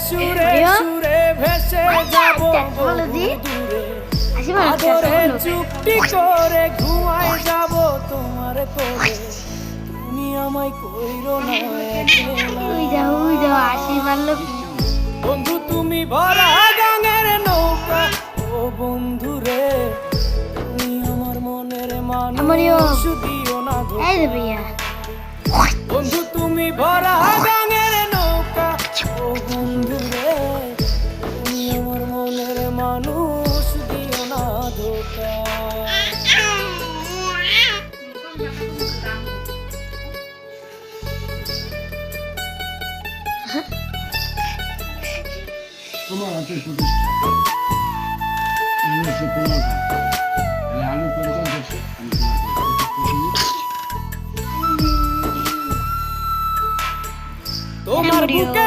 সুরে সুরে ভেসে যাব দূরে আদরে চুপটি করে ঘুমাই যাব তোমার কোলে তুমি আমায় কইরো না বন্ধু তুমি ভরা গাঙের নৌকা ও বন্ধু রে তুমি আমার মনের মানুষ দিও না ধোঁকা বন্ধু তুমি ভরা গাঙের নৌকা ও বন্ধু রে তুমি আমার মনের মানুষ দিও না ধোঁকা তোমার হাতে প্রতিষ্ঠা 1915 আমি 50 বছর তোমার বুকে